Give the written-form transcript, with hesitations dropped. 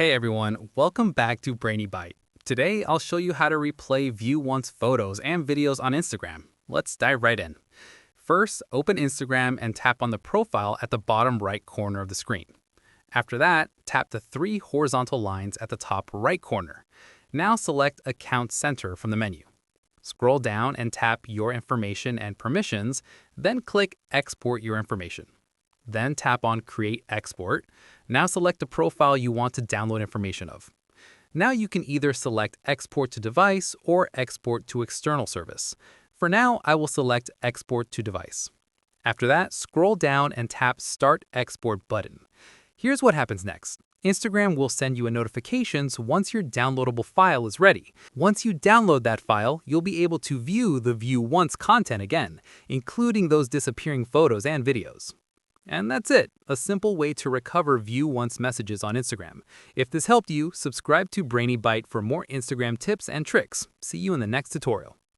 Hey everyone, welcome back to Brainy Bite. Today I'll show you how to replay View Once photos and videos on Instagram. Let's dive right in. First, open Instagram and tap on the profile at the bottom right corner of the screen. After that, tap the three horizontal lines at the top right corner. Now select Account Center from the menu. Scroll down and tap Your Information and Permissions, then click Export Your Information. Then tap on Create Export. Now select the profile you want to download information of. Now you can either select Export to Device or Export to External Service. For now, I will select Export to Device. After that, scroll down and tap Start Export button. Here's what happens next. Instagram will send you a notifications once your downloadable file is ready. Once you download that file, you'll be able to view the View Once content again, including those disappearing photos and videos. And that's it, a simple way to recover View Once messages on Instagram. If this helped you, subscribe to Brainy Bite for more Instagram tips and tricks. See you in the next tutorial.